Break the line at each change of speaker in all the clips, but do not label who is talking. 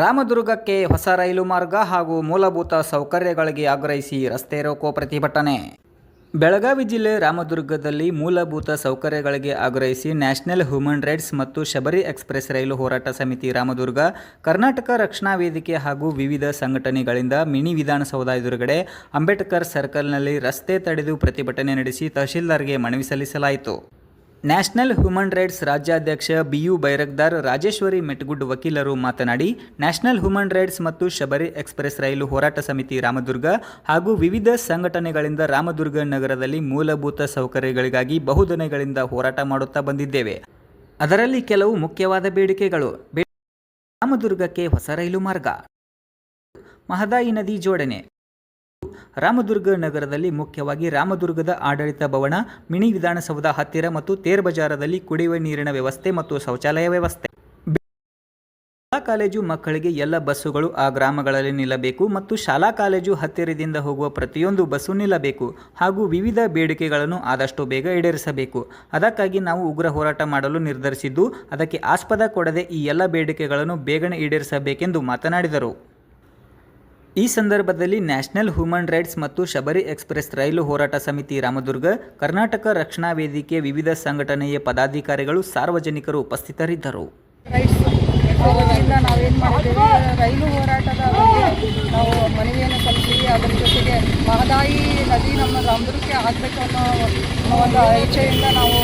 ರಾಮದುರ್ಗಕ್ಕೆ ಹೊಸ ರೈಲು ಮಾರ್ಗ ಹಾಗೂ ಮೂಲಭೂತ ಸೌಕರ್ಯಗಳಿಗೆ ಆಗ್ರಹಿಸಿ ರಸ್ತೆ ರೋಕೋ ಪ್ರತಿಭಟನೆ. ಬೆಳಗಾವಿ ಜಿಲ್ಲೆ ರಾಮದುರ್ಗದಲ್ಲಿ ಮೂಲಭೂತ ಸೌಕರ್ಯಗಳಿಗೆ ಆಗ್ರಹಿಸಿ ನ್ಯಾಷನಲ್ ಹ್ಯೂಮನ್ ರೈಟ್ಸ್ ಮತ್ತು ಶಬರಿ ಎಕ್ಸ್‌ಪ್ರೆಸ್ ರೈಲು ಹೋರಾಟ ಸಮಿತಿ ರಾಮದುರ್ಗ, ಕರ್ನಾಟಕ ರಕ್ಷಣಾ ವೇದಿಕೆ ಹಾಗೂ ವಿವಿಧ ಸಂಘಟನೆಗಳಿಂದ ಮಿನಿ ವಿಧಾನಸೌಧ ಎದುರುಗಡೆ ಅಂಬೇಡ್ಕರ್ ಸರ್ಕಲ್ನಲ್ಲಿ ರಸ್ತೆ ತಡೆದು ಪ್ರತಿಭಟನೆ ನಡೆಸಿ ತಹಶೀಲ್ದಾರ್ಗೆ ಮನವಿ ಸಲ್ಲಿಸಲಾಯಿತು. ನ್ಯಾಷನಲ್ ಹ್ಯೂಮನ್ ರೈಟ್ಸ್ ರಾಜ್ಯಾಧ್ಯಕ್ಷ BU ಬೈರಗ್ದಾರ್, ರಾಜೇಶ್ವರಿ ಮೆಟ್ಗುಡ್ ವಕೀಲರು ಮಾತನಾಡಿ, ನ್ಯಾಷನಲ್ ಹ್ಯೂಮನ್ ರೈಟ್ಸ್ ಮತ್ತು ಶಬರಿ ಎಕ್ಸ್‌ಪ್ರೆಸ್ ರೈಲು ಹೋರಾಟ ಸಮಿತಿ ರಾಮದುರ್ಗ ಹಾಗೂ ವಿವಿಧ ಸಂಘಟನೆಗಳಿಂದ ರಾಮದುರ್ಗ ನಗರದಲ್ಲಿ ಮೂಲಭೂತ ಸೌಕರ್ಯಗಳಿಗಾಗಿ ಬಹುದಿನಗಳಿಂದ ಹೋರಾಟ ಮಾಡುತ್ತಾ ಬಂದಿದ್ದೇವೆ. ಅದರಲ್ಲಿ ಕೆಲವು ಮುಖ್ಯವಾದ ಬೇಡಿಕೆಗಳು: ರಾಮದುರ್ಗಕ್ಕೆ ಹೊಸ ರೈಲು ಮಾರ್ಗ, ಮಹದಾಯಿ ನದಿ ಜೋಡಣೆ, ರಾಮದುರ್ಗ ನಗರದಲ್ಲಿ ಮುಖ್ಯವಾಗಿ ರಾಮದುರ್ಗದ ಆಡಳಿತ ಭವನ, ಮಿನಿ ವಿಧಾನಸೌಧ ಹತ್ತಿರ ಮತ್ತು ತೇರ್ ಬಜಾರದಲ್ಲಿ ಕುಡಿಯುವ ನೀರಿನ ವ್ಯವಸ್ಥೆ ಮತ್ತು ಶೌಚಾಲಯ ವ್ಯವಸ್ಥೆ. ಶಾಲಾ ಕಾಲೇಜು ಮಕ್ಕಳಿಗೆ ಎಲ್ಲ ಬಸ್ಸುಗಳು ಆ ಗ್ರಾಮಗಳಲ್ಲಿ ನಿಲ್ಲಬೇಕು ಮತ್ತು ಶಾಲಾ ಕಾಲೇಜು ಹತ್ತಿರದಿಂದ ಹೋಗುವ ಪ್ರತಿಯೊಂದು ಬಸ್ಸು ನಿಲ್ಲಬೇಕು ಹಾಗೂ ವಿವಿಧ ಬೇಡಿಕೆಗಳನ್ನು ಆದಷ್ಟು ಬೇಗ ಈಡೇರಿಸಬೇಕು. ಅದಕ್ಕಾಗಿ ನಾವು ಉಗ್ರ ಹೋರಾಟ ಮಾಡಲು ನಿರ್ಧರಿಸಿದ್ದು, ಅದಕ್ಕೆ ಆಸ್ಪದ ಕೊಡದೆ ಈ ಎಲ್ಲ ಬೇಡಿಕೆಗಳನ್ನು ಬೇಗನೆ ಈಡೇರಿಸಬೇಕೆಂದು ಮಾತನಾಡಿದರು. ಈ ಸಂದರ್ಭದಲ್ಲಿ ನ್ಯಾಷನಲ್ ಹ್ಯೂಮನ್ ರೈಟ್ಸ್ ಮತ್ತು ಶಬರಿ ಎಕ್ಸ್‌ಪ್ರೆಸ್ ರೈಲು ಹೋರಾಟ ಸಮಿತಿ ರಾಮದುರ್ಗ, ಕರ್ನಾಟಕ ರಕ್ಷಣಾ ವೇದಿಕೆ, ವಿವಿಧ ಸಂಘಟನೆಯ ಪದಾಧಿಕಾರಿಗಳು, ಸಾರ್ವಜನಿಕರು ಉಪಸ್ಥಿತರಿದ್ದರು.
ನಾವೇನು ಮಾಡಿದ್ದೇವೆ, ರೈಲು ಹೋರಾಟದ ಬಗ್ಗೆ ನಾವು ಮನವಿಯನ್ನು ಸಲ್ಲಿಸಿ ಅದರ ಜೊತೆಗೆ ಮಹದಾಯಿ ನದಿ ನಮ್ಮ ರಾಮದುರ್ಗಕ್ಕೆ ಆಗಬೇಕು ಅನ್ನೋ ಒಂದು ಇಚ್ಛೆಯಿಂದ ನಾವು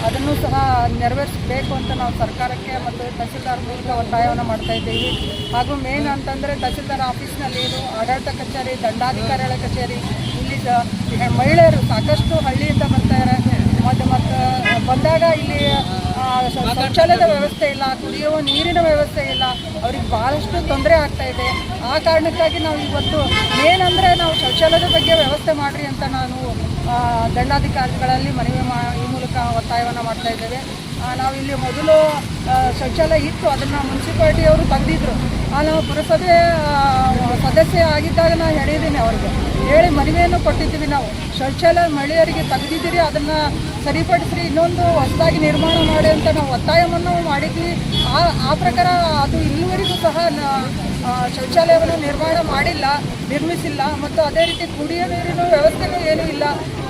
ಅದನ್ನು ಸಹ ನೆರವೇರಿಸಬೇಕು ಅಂತ ನಾವು ಸರ್ಕಾರಕ್ಕೆ ಮತ್ತು ತಹಸೀಲ್ದಾರ್ ಮೂಲಕ ಒತ್ತಾಯವನ್ನು ಮಾಡ್ತಾ ಇದ್ದೀವಿ. ಹಾಗೂ ಮೇನ್ ಅಂತಂದರೆ ತಹಸೀಲ್ದಾರ್ ಆಫೀಸ್ನಲ್ಲಿ ಏನು ಆಡಳಿತ ಕಚೇರಿ, ದಂಡಾಧಿಕಾರಿಗಳ ಕಚೇರಿ, ಇಲ್ಲಿ ಮಹಿಳೆಯರು ಸಾಕಷ್ಟು ಹಳ್ಳಿಯಿಂದ ಬರ್ತಾರೆ ಮತ್ತು ಬಂದಾಗ ಇಲ್ಲಿ ಶೌಚಾಲಯದ ವ್ಯವಸ್ಥೆ ಇಲ್ಲ, ಕುಡಿಯುವ ನೀರಿನ ವ್ಯವಸ್ಥೆ ಇಲ್ಲ, ಅವ್ರಿಗೆ ಭಾಳಷ್ಟು ತೊಂದರೆ ಆಗ್ತಾ ಇದೆ. ಆ ಕಾರಣಕ್ಕಾಗಿ ನಾವು ಇವತ್ತು ಏನಂದರೆ ನಾವು ಶೌಚಾಲಯದ ಬಗ್ಗೆ ವ್ಯವಸ್ಥೆ ಮಾಡಿರಿ ಅಂತ ನಾನು ದಂಡಾಧಿಕಾರಿಗಳಲ್ಲಿ ಮನವಿ ಈ ಮೂಲಕ ಒತ್ತಾಯವನ್ನು ಮಾಡ್ತಾ ಇದ್ದೇವೆ. ನಾವು ಇಲ್ಲಿ ಮೊದಲು ಶೌಚಾಲಯ ಇತ್ತು, ಅದನ್ನು ಮುನ್ಸಿಪಾಲ್ಟಿಯವರು ತೆಗೆದಿದ್ರು. ನಾವು ಪುರಸಭೆ ಸದಸ್ಯ ಆಗಿದ್ದಾಗ ನಾನು ಹೇಳಿದ್ದೀನಿ, ಅವ್ರಿಗೆ ಹೇಳಿ ಮನವಿಯನ್ನು ಕೊಟ್ಟಿದ್ದೀವಿ. ನಾವು ಶೌಚಾಲಯ ಮಹಿಳೆಯರಿಗೆ ತೆಗೆದಿದ್ದೀರಿ, ಅದನ್ನು ಸರಿಪಡಿಸ್ರಿ, ಇನ್ನೊಂದು ಹೊಸದಾಗಿ ನಿರ್ಮಾಣ ಮಾಡಿ ಅಂತ ನಾವು ಒತ್ತಾಯವನ್ನು ಮಾಡಿದ್ವಿ. ಆ ಪ್ರಕಾರ ಅದು ಇಲ್ಲಿವರೆಗೂ ಸಹ ಶೌಚಾಲಯವನ್ನು ನಿರ್ಮಿಸಿಲ್ಲ ಮತ್ತು ಅದೇ ರೀತಿ ಕುಡಿಯೋ ನೀರಿನ ವ್ಯವಸ್ಥೆನೂ ಏನೂ ಇಲ್ಲ.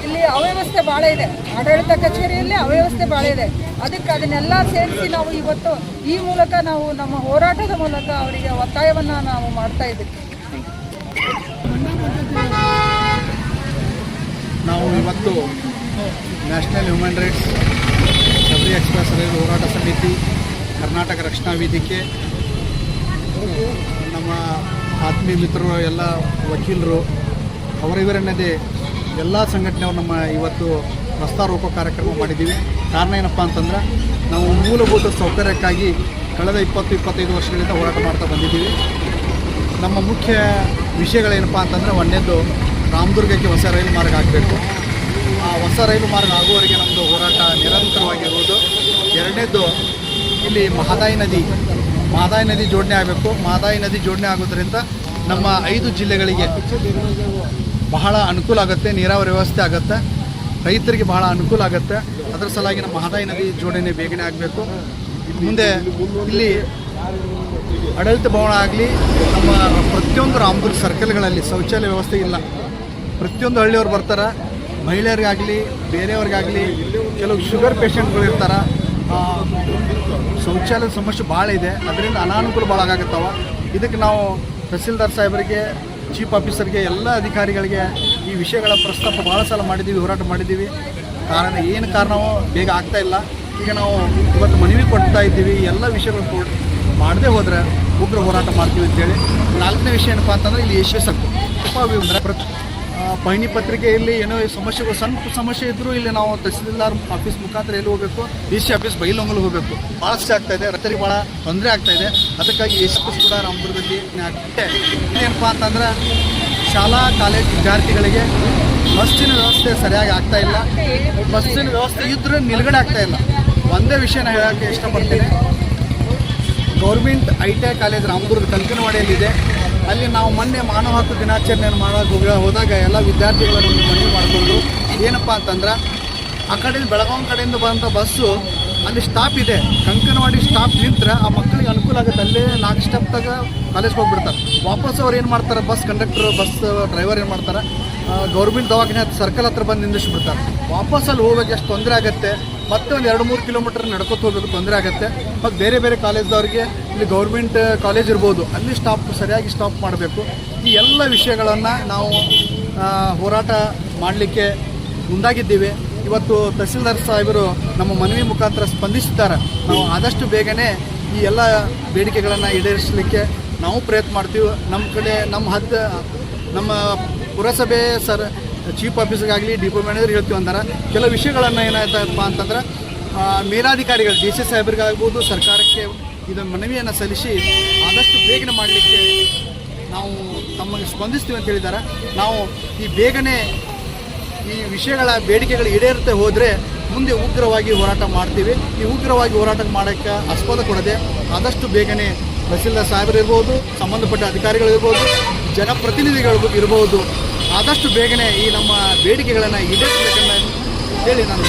ಇಲ್ಲಿ ಅವ್ಯವಸ್ಥೆ ಭಾಳ ಇದೆ, ಆಡಳಿತ ಕಚೇರಿಯಲ್ಲಿ ಅವ್ಯವಸ್ಥೆ ಭಾಳ ಇದೆ. ಅದಕ್ಕೆ ಅದನ್ನೆಲ್ಲ ಸೇರಿಸಿ ನಾವು ಇವತ್ತು ಈ ಮೂಲಕ ನಾವು ನಮ್ಮ ಹೋರಾಟದ ಮೂಲಕ ಅವರಿಗೆ ಒತ್ತಾಯವನ್ನು ನಾವು ಮಾಡ್ತಾ ಇದ್ದೀವಿ.
ನಾವು ಇವತ್ತು national human rights, Shabari express ರೈಲು ಹೋರಾಟ ಸಮಿತಿ, ಕರ್ನಾಟಕ ರಕ್ಷಣಾ ವೇದಿಕೆ, ನಮ್ಮ ಆತ್ಮೀಯ ಮಿತ್ರರು, ಎಲ್ಲ ವಕೀಲರು, ಇವರನ್ನದೇ ಎಲ್ಲ ಸಂಘಟನೆಯವರು ನಮ್ಮ ಇವತ್ತು ರಸ್ತಾ ರೋಕೋ ಕಾರ್ಯಕ್ರಮ ಮಾಡಿದ್ದೀವಿ. ಕಾರಣ ಏನಪ್ಪ ಅಂತಂದ್ರೆ, ನಾವು ಮೂಲಭೂತ ಸೌಕರ್ಯಕ್ಕಾಗಿ ಕಳೆದ 20-25 ವರ್ಷಗಳಿಂದ ಹೋರಾಟ ಮಾಡ್ತಾ ಬಂದಿದ್ದೀವಿ. ನಮ್ಮ ಮುಖ್ಯ ವಿಷಯಗಳೇನಪ್ಪ ಅಂತಂದರೆ, ಒಂದನೇದು ರಾಮದುರ್ಗಕ್ಕೆ ಹೊಸ ರೈಲು ಮಾರ್ಗ ಆಗಬೇಕು. ಆ ಹೊಸ ರೈಲು ಮಾರ್ಗ ಆಗುವವರೆಗೆ ನಮ್ಮದು ಹೋರಾಟ ನಿರಂತರವಾಗಿರುವುದು. ಎರಡನೇದು, ಇಲ್ಲಿ ಮಹದಾಯಿ ನದಿ ಜೋಡಣೆ ಆಗಬೇಕು. ಮಹದಾಯಿ ನದಿ ಜೋಡಣೆ ಆಗೋದ್ರಿಂದ ನಮ್ಮ 5 ಜಿಲ್ಲೆಗಳಿಗೆ ಬಹಳ ಅನುಕೂಲ ಆಗುತ್ತೆ, ನೀರಾವರಿ ವ್ಯವಸ್ಥೆ ಆಗುತ್ತೆ, ರೈತರಿಗೆ ಬಹಳ ಅನುಕೂಲ ಆಗುತ್ತೆ. ಅದರ ಸಲುವಾಗಿ ನಮ್ಮ ಮಹದಾಯಿ ನದಿ ಜೋಡಣೆ ಬೇಗನೆ ಆಗಬೇಕು. ಮುಂದೆ ಇಲ್ಲಿ ಆಡಳಿತ ಭವನ ಆಗಲಿ, ನಮ್ಮ ಪ್ರತಿಯೊಂದು ರಾಮದುರ್ಗ ಸರ್ಕಲ್ಗಳಲ್ಲಿ ಶೌಚಾಲಯ ವ್ಯವಸ್ಥೆ ಇಲ್ಲ. ಪ್ರತಿಯೊಂದು ಹಳ್ಳಿಯವ್ರು ಬರ್ತಾರೆ, ಮಹಿಳೆಯರಿಗಾಗಲಿ ಬೇರೆಯವ್ರಿಗಾಗಲಿ, ಕೆಲವು ಶುಗರ್ ಪೇಷಂಟ್ಗಳು ಇರ್ತಾರೆ. ಶೌಚಾಲಯದ ಸಮಸ್ಯೆ ಭಾಳ ಇದೆ, ಅದರಿಂದ ಅನಾನುಕೂಲ ಭಾಳ ಆಗುತ್ತವ. ಇದಕ್ಕೆ ನಾವು ತಹಸೀಲ್ದಾರ್ ಸಾಹೇಬರಿಗೆ, ಚೀಫ್ ಆಫೀಸರ್ಗೆ, ಎಲ್ಲ ಅಧಿಕಾರಿಗಳಿಗೆ ಈ ವಿಷಯಗಳ ಪ್ರಸ್ತಾಪ ಭಾಳ ಸಲ ಮಾಡಿದ್ದೀವಿ, ಹೋರಾಟ ಮಾಡಿದ್ದೀವಿ. ಕಾರಣವೋ ಬೇಗ ಆಗ್ತಾ ಇಲ್ಲ. ಈಗ ನಾವು ಇವತ್ತು ಮನವಿ ಕೊಡ್ತಾ ಇದ್ದೀವಿ, ಎಲ್ಲ ವಿಷಯಗಳು ಮಾಡದೇ ಹೋದರೆ ಉಗ್ರ ಹೋರಾಟ ಮಾಡ್ತೀವಿ ಅಂತೇಳಿ. 4ನೇ ವಿಷಯ ಏನಪ್ಪ ಅಂತಂದರೆ, ಇಲ್ಲಿ ಅಂದರೆ ಪಹಣಿ ಪತ್ರಿಕೆಯಲ್ಲಿ ಏನೋ ಸಮಸ್ಯೆಗಳು, ಸಣ್ಣ ಸಮಸ್ಯೆ ಇದ್ದರೂ ಇಲ್ಲಿ ನಾವು ತಹಸೀಲ್ದಾರ್ ಆಫೀಸ್ ಮುಖಾಂತರ ಎಲ್ಲಿ ಹೋಗಬೇಕು, DC ಆಫೀಸ್ ಬೈಲೊಂಗಲ್ ಹೋಗಬೇಕು. ಭಾಳಷ್ಟು ಆಗ್ತಾಯಿದೆ, ರೈತರಿಗೆ ಭಾಳ ತೊಂದರೆ ಆಗ್ತಾಯಿದೆ. ಅದಕ್ಕಾಗಿ AC ಆಫೀಸ್ ಕೂಡ ರಾಮದುರ್ಗದಲ್ಲಿ ಏನಪ್ಪ ಅಂತಂದ್ರೆ, ಶಾಲಾ ಕಾಲೇಜ್ ವಿದ್ಯಾರ್ಥಿಗಳಿಗೆ ಬಸ್ಸಿನ ವ್ಯವಸ್ಥೆ ಸರಿಯಾಗಿ ಆಗ್ತಾಯಿಲ್ಲ. ಬಸ್ಸಿನ ವ್ಯವಸ್ಥೆ ಇದ್ದರೂ ನಿಲುಗಡೆ ಆಗ್ತಾಯಿಲ್ಲ. ಒಂದೇ ವಿಷಯನ ಹೇಳೋಕ್ಕೆ ಇಷ್ಟಪಡ್ತೇನೆ. ಗೌರ್ಮೆಂಟ್ ITI ಕಾಲೇಜ್ ರಾಮದುರ್ಗ ಕಂಕನವಾಡಿಯಲ್ಲಿದೆ. ಅಲ್ಲಿ ನಾವು ಮೊನ್ನೆ ಮಾನವ ಹಕ್ಕು ದಿನಾಚರಣೆಯನ್ನು ಮಾಡೋಕೆ ಹೋದಾಗ ಎಲ್ಲ ವಿದ್ಯಾರ್ಥಿಗಳನ್ನು ಮನವಿ ಮಾಡಿಕೊಂಡು, ಏನಪ್ಪ ಅಂತಂದ್ರೆ, ಆ ಕಡೆಯಿಂದ ಬೆಳಗಾವಿ ಕಡೆಯಿಂದ ಬಂದ ಬಸ್ಸು ಅಲ್ಲಿ ಸ್ಟಾಪ್ ಇದೆ, ಕಂಕನವಾಡಿ ಸ್ಟಾಪ್ ನಿಂತ್ರೆ ಆ ಮಕ್ಕಳಿಗೆ ಅನುಕೂಲ ಆಗುತ್ತೆ. ಅಲ್ಲೇ 4 ಸ್ಟೆಪ್ ತಗ ಕಾಲೇಜ್ಗೆ ಹೋಗ್ಬಿಡ್ತಾರೆ. ವಾಪಸ್ ಅವ್ರು ಏನು ಮಾಡ್ತಾರೆ, ಬಸ್ ಕಂಡಕ್ಟರ್ ಬಸ್ ಡ್ರೈವರ್ ಏನು ಮಾಡ್ತಾರೆ, ಗೌರ್ಮೆಂಟ್ ದವಾಖಾನೆ ಸರ್ಕಲ್ ಹತ್ರ ಬಂದು ನಿಂದಿಸ್ಬಿಡ್ತಾರೆ. ವಾಪಸ್ ಅಲ್ಲಿ ಹೋಗ್ಬೇಕು ಎಷ್ಟು ತೊಂದರೆ ಆಗುತ್ತೆ. ಮತ್ತೆ ಒಂದು 2-3 ಕಿಲೋಮೀಟರ್ ನಡ್ಕೊತ ಹೋಗ್ಬೇಕು, ತೊಂದರೆ ಆಗುತ್ತೆ. ಮತ್ತು ಬೇರೆ ಬೇರೆ ಕಾಲೇಜ್ದವ್ರಿಗೆ ಇಲ್ಲಿ ಗೌರ್ಮೆಂಟ್ ಕಾಲೇಜ್ ಇರ್ಬೋದು, ಅಲ್ಲಿ ಸರಿಯಾಗಿ ಸ್ಟಾಪ್ ಮಾಡಬೇಕು. ಈ ಎಲ್ಲ ವಿಷಯಗಳನ್ನು ನಾವು ಹೋರಾಟ ಮಾಡಲಿಕ್ಕೆ ಮುಂದಾಗಿದ್ದೀವಿ. ಇವತ್ತು ತಹಸೀಲ್ದಾರ್ ಸಾಹೇಬರು ನಮ್ಮ ಮನವಿ ಮುಖಾಂತರ ಸ್ಪಂದಿಸಿದ್ದಾರೆ. ನಾವು ಆದಷ್ಟು ಬೇಗನೆ ಈ ಎಲ್ಲ ಬೇಡಿಕೆಗಳನ್ನು ಈಡೇರಿಸಲಿಕ್ಕೆ ನಾವು ಪ್ರಯತ್ನ ಮಾಡ್ತೀವಿ. ನಮ್ಮ ಕಡೆ ನಮ್ಮ ಪುರಸಭೆ ಚೀಫ್ ಆಫೀಸರ್ಗಾಗಲಿ ಡಿಪೋ ಮ್ಯಾನೇಜರ್ ಹೇಳ್ತೀವಿ ಅಂತಾರೆ. ಕೆಲವು ವಿಷಯಗಳನ್ನು ಏನಾಯ್ತಪ್ಪ ಅಂತಂದ್ರೆ ಮೇಲಾಧಿಕಾರಿಗಳು DC ಸಾಹೇಬರಿಗಾಗ್ಬೋದು ಸರ್ಕಾರಕ್ಕೆ ಇದನ್ನು ಮನವಿಯನ್ನು ಸಲ್ಲಿಸಿ ಆದಷ್ಟು ಬೇಗನೆ ಮಾಡಲಿಕ್ಕೆ ನಾವು ತಮಗೆ ಸ್ಪಂದಿಸ್ತೀವಿ ಅಂತ ಹೇಳಿದ್ದಾರೆ. ನಾವು ಈ ಬೇಗನೆ ಈ ವಿಷಯಗಳ ಬೇಡಿಕೆಗಳು ಈಡೇರುತ್ತೆ ಹೋದರೆ ಮುಂದೆ ಉಗ್ರವಾಗಿ ಹೋರಾಟ ಮಾಡ್ತೀವಿ. ಈ ಉಗ್ರವಾಗಿ ಹೋರಾಟ ಮಾಡೋಕ್ಕೆ ಆಸ್ಪದ ಕೊಡದೆ ಆದಷ್ಟು ಬೇಗನೆ ತಹಸೀಲ್ದಾರ್ ಸಾಹೇಬರು ಇರ್ಬೋದು, ಸಂಬಂಧಪಟ್ಟ ಅಧಿಕಾರಿಗಳಿರ್ಬೋದು, ಜನಪ್ರತಿನಿಧಿಗಳು ಇರ್ಬೋದು, ಆದಷ್ಟು ಬೇಗನೆ ಈ ನಮ್ಮ ಬೇಡಿಕೆಗಳನ್ನು ಈಡೇರಿಸಬೇಕನ್ನ ಹೇಳಿ ನಾನು